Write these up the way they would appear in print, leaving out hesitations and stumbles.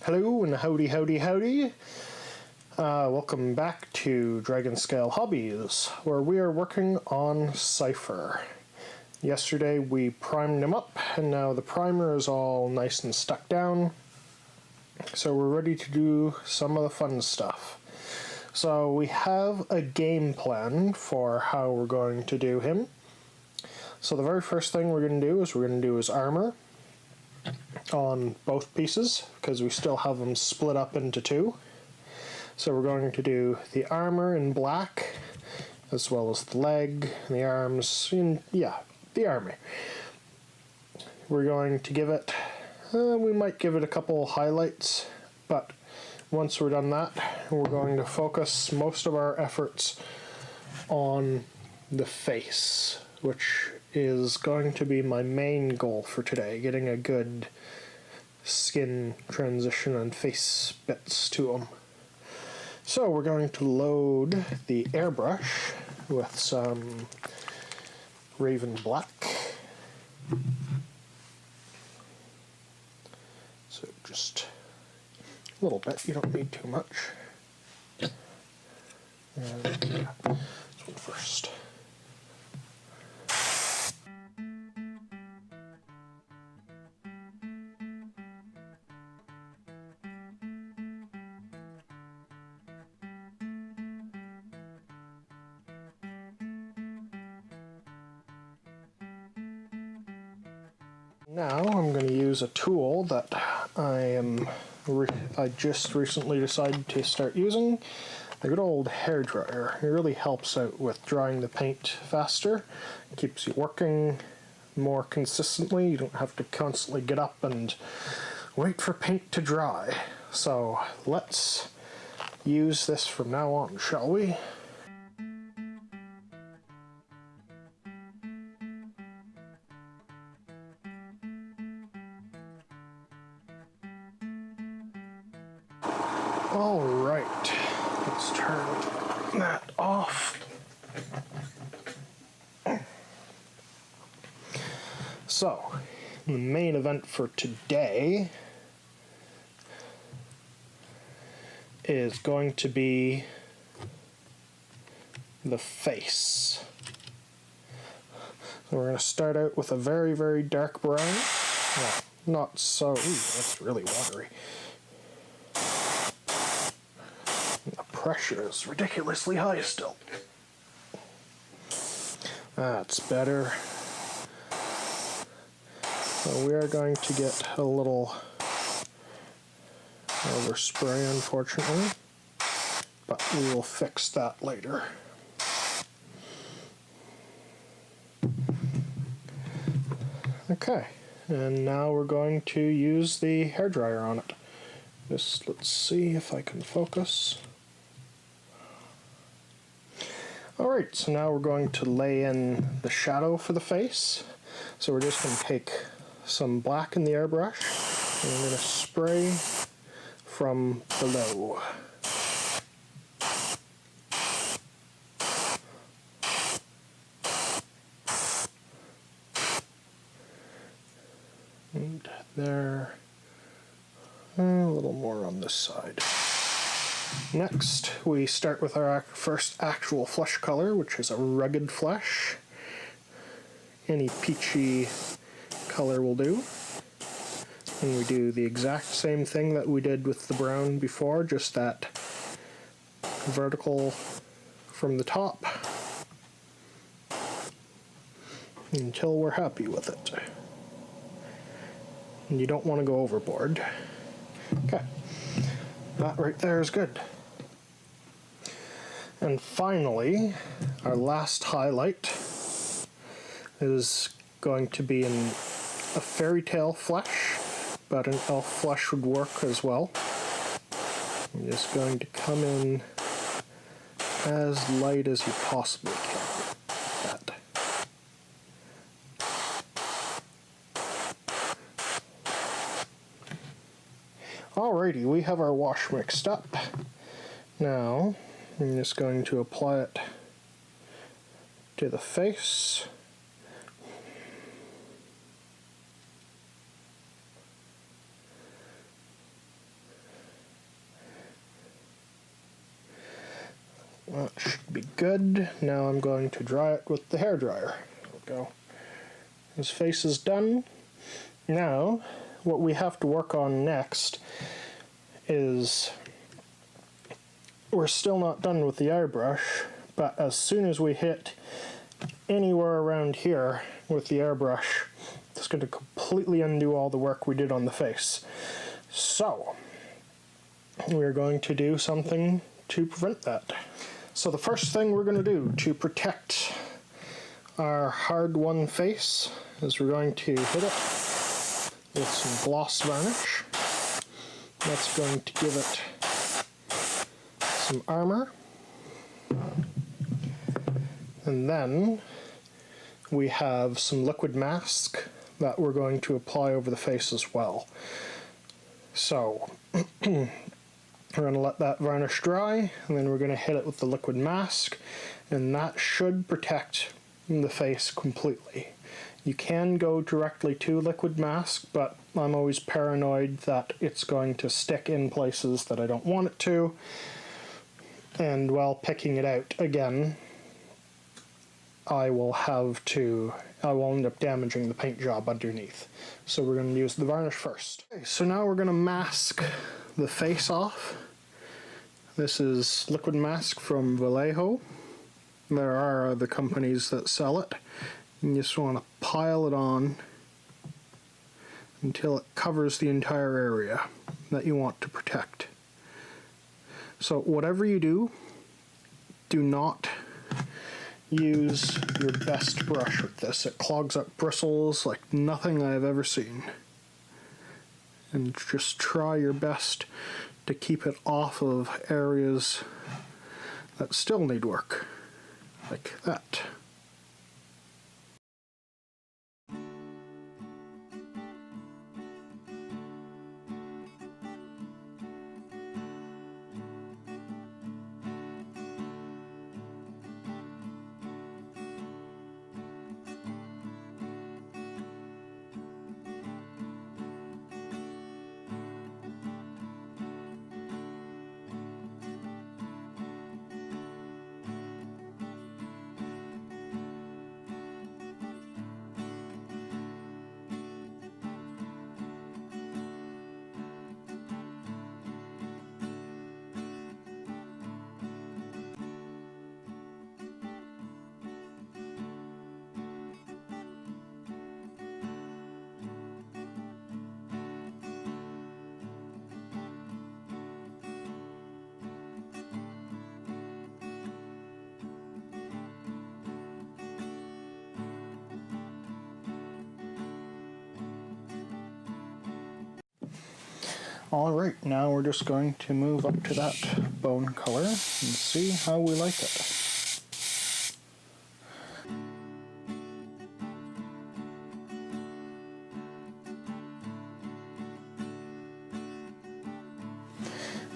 Hello and howdy howdy howdy. Welcome back to Dragon Scale Hobbies, where we are working on Cypher. Yesterday we primed him up, and now the primer is all nice and stuck down. So we're ready to do some of the fun stuff. So we have a game plan for how we're going to do him. So the very first thing we're going to do is his armor on both pieces, because we still have them split up into two. So we're going to do the armor in black, as well as the leg and the arms in, the armor. We're going to give it, we might give it a couple highlights, but once we're done that, we're going to focus most of our efforts on the face, which is going to be my main goal for today, getting a good skin transition and face bits to them. So we're going to load the airbrush with some Raven Black. So just a little bit, you don't need too much. And this one first. Now I'm going to use a tool that I just recently decided to start using, the good old hairdryer. It really helps out with drying the paint faster. It keeps you working more consistently. You don't have to constantly get up and wait for paint to dry. So let's use this from now on, shall we? Alright, let's turn that off. So, the main event for today is going to be the face. So we're going to start out with a very, very dark brown. Well, not so, ooh, that's really watery. The pressure is ridiculously high still. That's better. So we are going to get a little overspray, unfortunately, but we will fix that later. Okay, and now we're going to use the hairdryer on it. Just let's see if I can focus. Alright, so now we're going to lay in the shadow for the face. So we're just going to take some black in the airbrush and we're going to spray from below. And there, a little more on this side. Next, we start with our first actual flesh color, which is a rugged flesh. Any peachy color will do. And we do the exact same thing that we did with the brown before, just that vertical from the top until we're happy with it. And you don't want to go overboard. Okay. That right there is good. And finally, our last highlight is going to be in a fairy tale flesh, but an elf flesh would work as well. I'm just going to come in as light as you possibly can. Like that. Alrighty, we have our wash mixed up. Now, I'm just going to apply it to the face. That should be good. Now I'm going to dry it with the hairdryer. There we go. His face is done. Now, what we have to work on next is, we're still not done with the airbrush, but as soon as we hit anywhere around here with the airbrush, it's going to completely undo all the work we did on the face. So, we're going to do something to prevent that. So the first thing we're going to do to protect our hard-won face is we're going to hit it with some gloss varnish. That's going to give it some armor. And then we have some liquid mask that we're going to apply over the face as well. So we're going to let that varnish dry, and then we're going to hit it with the liquid mask, and that should protect the face completely. You can go directly to liquid mask, but I'm always paranoid that it's going to stick in places that I don't want it to, and while picking it out again, I will end up damaging the paint job underneath. So we're going to use the varnish first. Okay, so now we're going to mask the face off. This is liquid mask from Vallejo. There are other companies that sell it. You just want to pile it on until it covers the entire area that you want to protect. So whatever you do, do not use your best brush with this. It clogs up bristles like nothing I've ever seen. And just try your best to keep it off of areas that still need work, like that. Alright, now we're just going to move up to that bone color and see how we like it.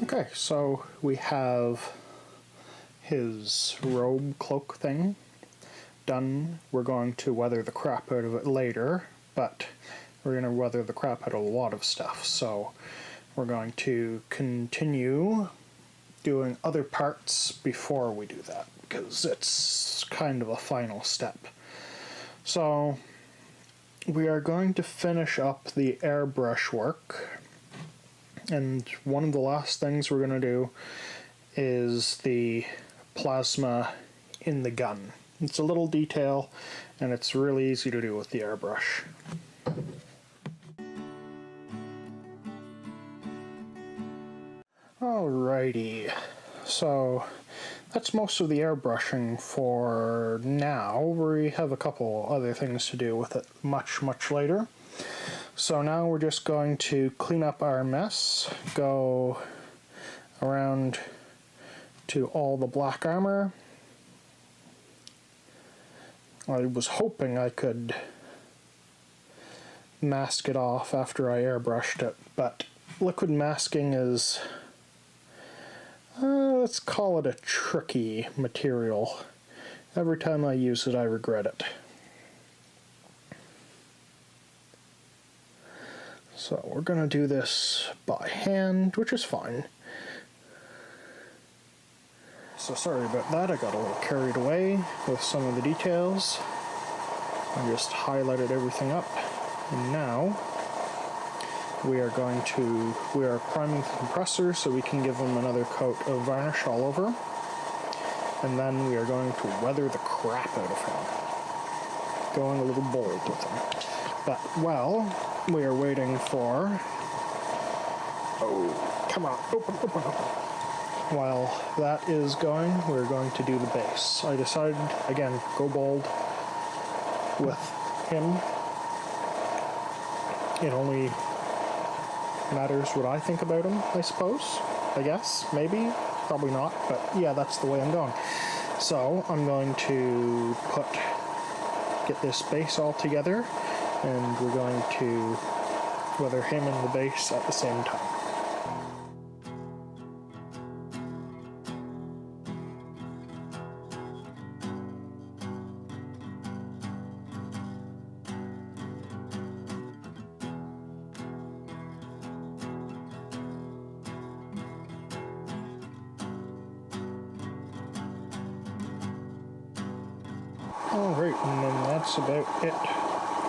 Okay, so we have his robe cloak thing done. We're going to weather the crap out of it later, but we're going to weather the crap out of a lot of stuff, so we're going to continue doing other parts before we do that, because it's kind of a final step. So we are going to finish up the airbrush work, and one of the last things we're going to do is the plasma in the gun. It's a little detail, and it's really easy to do with the airbrush. Alrighty, so that's most of the airbrushing for now. We have a couple other things to do with it much later. So now we're just going to clean up our mess, go around to all the black armor. I was hoping I could mask it off after I airbrushed it, but liquid masking is, let's call it a tricky material. Every time I use it, I regret it. So we're going to do this by hand, which is fine. so sorry about that. I got a little carried away with some of the details. I just highlighted everything up. And now we are priming the compressor so we can give them another coat of varnish all over. And then we are going to weather the crap out of him. Going a little bold with him. But while we are waiting for... Oh, come on, open. While that is going, we're going to do the base. I decided, again, go bold with him. It only matters what I think about him, I suppose. I guess, maybe, probably not, but yeah, that's the way I'm going. So I'm going to get this base all together, and we're going to weather him and the base at the same time. Alright, and then that's about it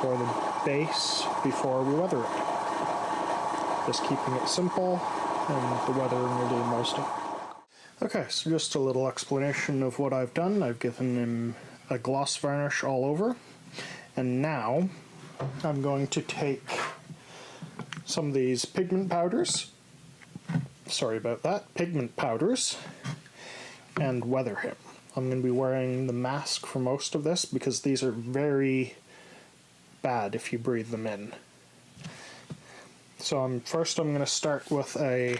for the base before we weather it. Just keeping it simple, and the weathering will do most of it. Okay, so just a little explanation of what I've done. I've given him a gloss varnish all over, and now I'm going to take some of these pigment powders, and weather him. I'm going to be wearing the mask for most of this because these are very bad if you breathe them in. So first I'm going to start with a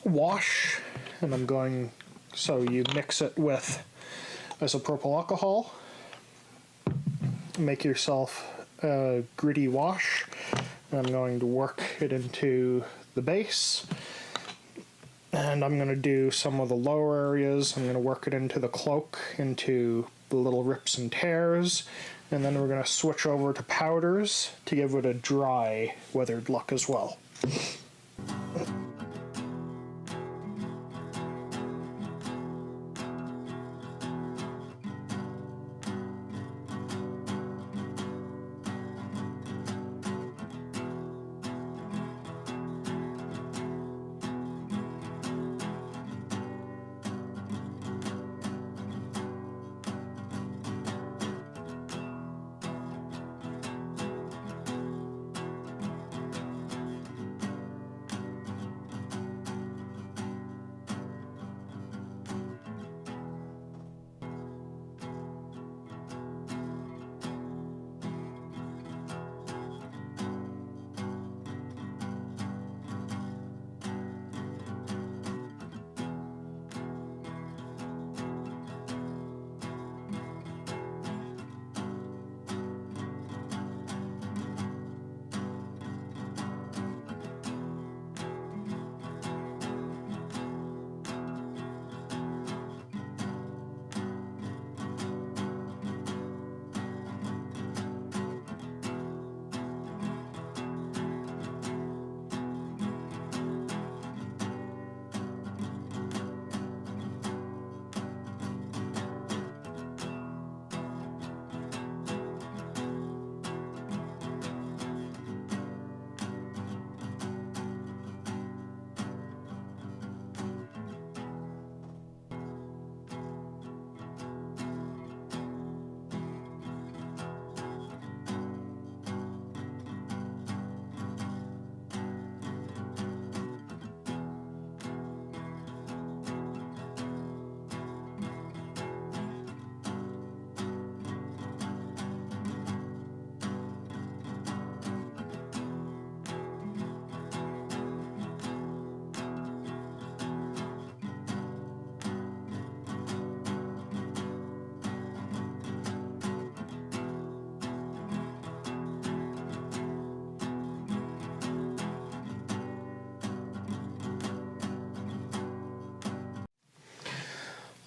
wash, and so you mix it with isopropyl alcohol, make yourself a gritty wash, and I'm going to work it into the base. And I'm going to do some of the lower areas. I'm going to work it into the cloak, into the little rips and tears, and then we're going to switch over to powders to give it a dry, weathered look as well.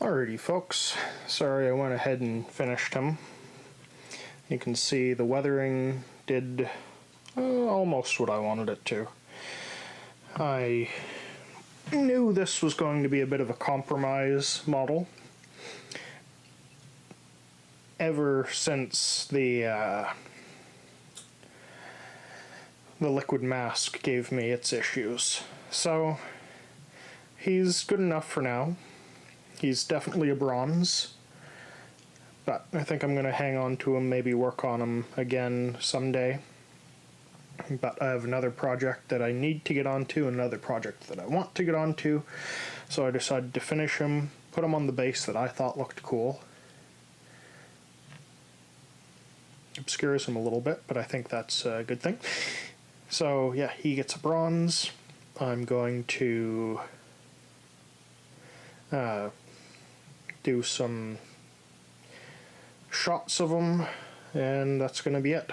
Alrighty folks, sorry I went ahead and finished him. You can see the weathering did almost what I wanted it to. I knew this was going to be a bit of a compromise model. Ever since the liquid mask gave me its issues. So he's good enough for now. He's definitely a bronze, but I think I'm going to hang on to him, maybe work on him again someday. But I have another project that I need to get onto, another project that I want to get onto, so I decided to finish him, put him on the base that I thought looked cool. Obscures him a little bit, but I think that's a good thing. So yeah, he gets a bronze. I'm going to do some shots of him, and that's going to be it.